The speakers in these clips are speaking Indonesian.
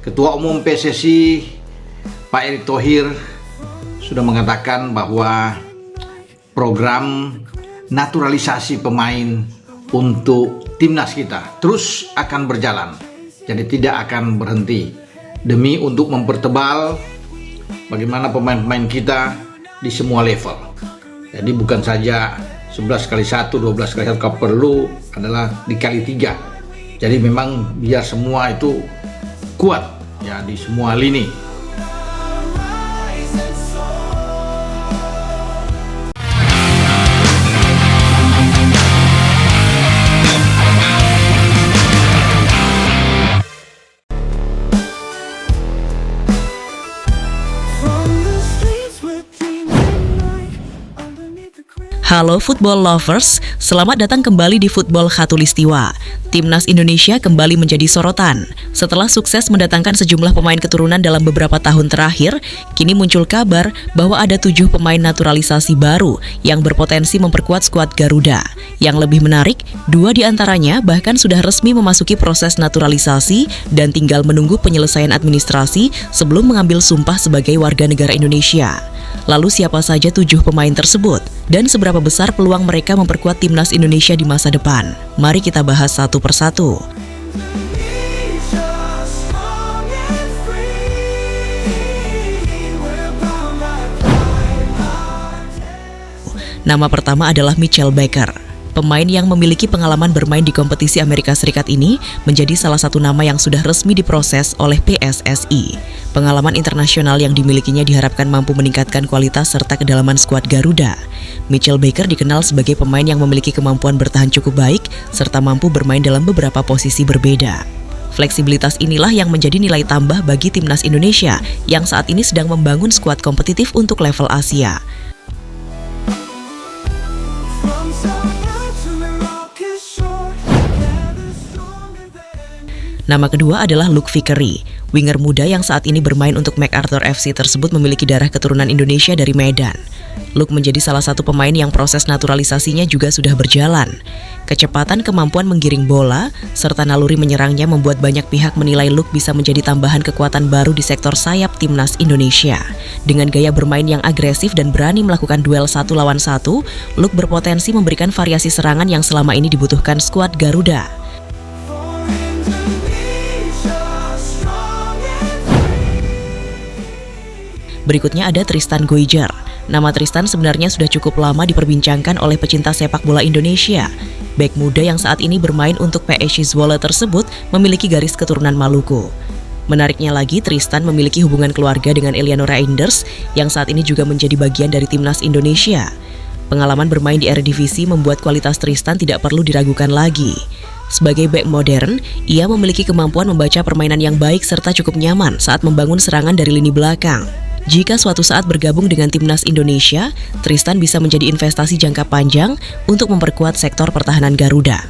Ketua Umum PSSI Pak Erick Thohir sudah mengatakan bahwa program naturalisasi pemain untuk timnas kita terus akan berjalan, jadi tidak akan berhenti demi untuk mempertebal bagaimana pemain-pemain kita di semua level. Jadi bukan saja 11x1, 12x1, kalau perlu adalah dikali 3. Jadi memang biar semua itu kuat ya di semua lini. Halo football lovers, selamat datang kembali di Football Khatulistiwa. Timnas Indonesia kembali menjadi sorotan. Setelah sukses mendatangkan sejumlah pemain keturunan dalam beberapa tahun terakhir, kini muncul kabar bahwa ada 7 pemain naturalisasi baru yang berpotensi memperkuat skuad Garuda. Yang lebih menarik, 2 diantaranya bahkan sudah resmi memasuki proses naturalisasi dan tinggal menunggu penyelesaian administrasi sebelum mengambil sumpah sebagai warga negara Indonesia. Lalu siapa saja 7 pemain tersebut? Dan seberapa besar peluang mereka memperkuat timnas Indonesia di masa depan? Mari kita bahas satu persatu. Nama pertama adalah Mitchell Baker. Pemain yang memiliki pengalaman bermain di kompetisi Amerika Serikat ini menjadi salah satu nama yang sudah resmi diproses oleh PSSI. Pengalaman internasional yang dimilikinya diharapkan mampu meningkatkan kualitas serta kedalaman skuad Garuda. Mitchell Baker dikenal sebagai pemain yang memiliki kemampuan bertahan cukup baik serta mampu bermain dalam beberapa posisi berbeda. Fleksibilitas inilah yang menjadi nilai tambah bagi timnas Indonesia yang saat ini sedang membangun skuad kompetitif untuk level Asia. Nama kedua adalah Luke Vickery. Winger muda yang saat ini bermain untuk MacArthur FC tersebut memiliki darah keturunan Indonesia dari Medan. Luke menjadi salah satu pemain yang proses naturalisasinya juga sudah berjalan. Kecepatan, kemampuan menggiring bola, serta naluri menyerangnya membuat banyak pihak menilai Luke bisa menjadi tambahan kekuatan baru di sektor sayap timnas Indonesia. Dengan gaya bermain yang agresif dan berani melakukan duel 1 lawan 1, Luke berpotensi memberikan variasi serangan yang selama ini dibutuhkan skuad Garuda. Berikutnya ada Tristan Goijer. Nama Tristan sebenarnya sudah cukup lama diperbincangkan oleh pecinta sepak bola Indonesia. Bek muda yang saat ini bermain untuk PSSI Zwolle tersebut memiliki garis keturunan Maluku. Menariknya lagi, Tristan memiliki hubungan keluarga dengan Eleanora Einders yang saat ini juga menjadi bagian dari timnas Indonesia. Pengalaman bermain di Eredivisie membuat kualitas Tristan tidak perlu diragukan lagi. Sebagai bek modern, ia memiliki kemampuan membaca permainan yang baik serta cukup nyaman saat membangun serangan dari lini belakang. Jika suatu saat bergabung dengan timnas Indonesia, Tristan bisa menjadi investasi jangka panjang untuk memperkuat sektor pertahanan Garuda.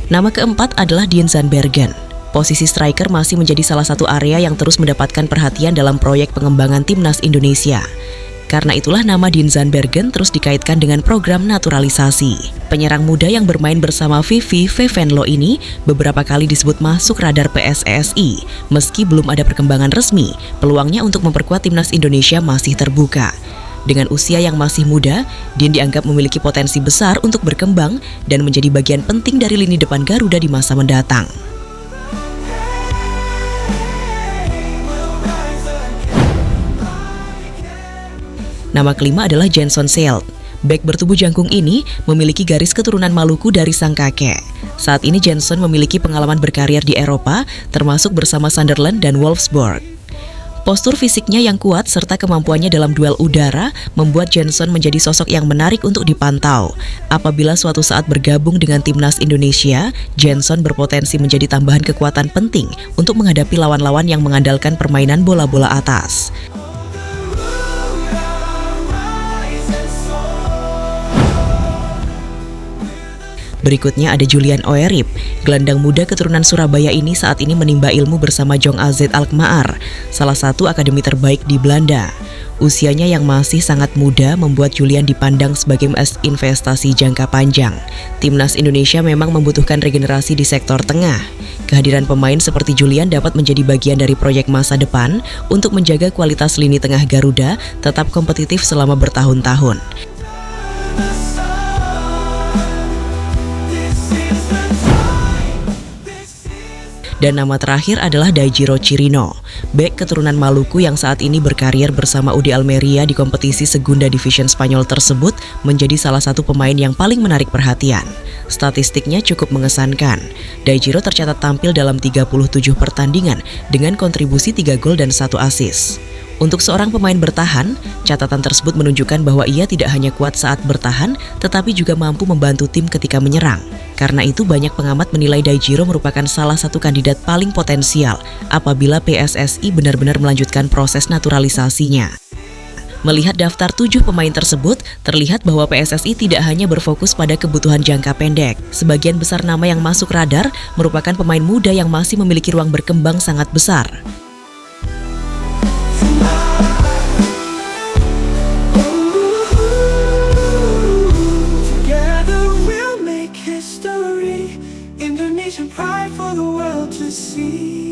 Nama keempat adalah Dean Zandbergen. Posisi striker masih menjadi salah satu area yang terus mendapatkan perhatian dalam proyek pengembangan timnas Indonesia. Karena itulah nama Dean Zandbergen terus dikaitkan dengan program naturalisasi. Penyerang muda yang bermain bersama Vivi Vevenlo ini beberapa kali disebut masuk radar PSSI. Meski belum ada perkembangan resmi, peluangnya untuk memperkuat timnas Indonesia masih terbuka. Dengan usia yang masih muda, Dean dianggap memiliki potensi besar untuk berkembang dan menjadi bagian penting dari lini depan Garuda di masa mendatang. Nama kelima adalah Jenson Seelt. Bek bertubuh jangkung ini memiliki garis keturunan Maluku dari sang kakek. Saat ini Jenson memiliki pengalaman berkarir di Eropa, termasuk bersama Sunderland dan Wolfsburg. Postur fisiknya yang kuat serta kemampuannya dalam duel udara membuat Jenson menjadi sosok yang menarik untuk dipantau. Apabila suatu saat bergabung dengan timnas Indonesia, Jenson berpotensi menjadi tambahan kekuatan penting untuk menghadapi lawan-lawan yang mengandalkan permainan bola-bola atas. Berikutnya ada Julian Oerip. Gelandang muda keturunan Surabaya ini saat ini menimba ilmu bersama Jong AZ Alkmaar, salah satu akademi terbaik di Belanda. Usianya yang masih sangat muda membuat Julian dipandang sebagai investasi jangka panjang. Timnas Indonesia memang membutuhkan regenerasi di sektor tengah. Kehadiran pemain seperti Julian dapat menjadi bagian dari proyek masa depan untuk menjaga kualitas lini tengah Garuda tetap kompetitif selama bertahun-tahun. Dan nama terakhir adalah Daijiro Chirino, bek keturunan Maluku yang saat ini berkarir bersama UD Almeria di kompetisi Segunda Division Spanyol tersebut menjadi salah satu pemain yang paling menarik perhatian. Statistiknya cukup mengesankan. Daijiro tercatat tampil dalam 37 pertandingan dengan kontribusi 3 gol dan 1 assist. Untuk seorang pemain bertahan, catatan tersebut menunjukkan bahwa ia tidak hanya kuat saat bertahan, tetapi juga mampu membantu tim ketika menyerang. Karena itu banyak pengamat menilai Daijiro merupakan salah satu kandidat paling potensial apabila PSSI benar-benar melanjutkan proses naturalisasinya. Melihat daftar 7 pemain tersebut, terlihat bahwa PSSI tidak hanya berfokus pada kebutuhan jangka pendek. Sebagian besar nama yang masuk radar merupakan pemain muda yang masih memiliki ruang berkembang sangat besar. Indonesian pride for the world to see.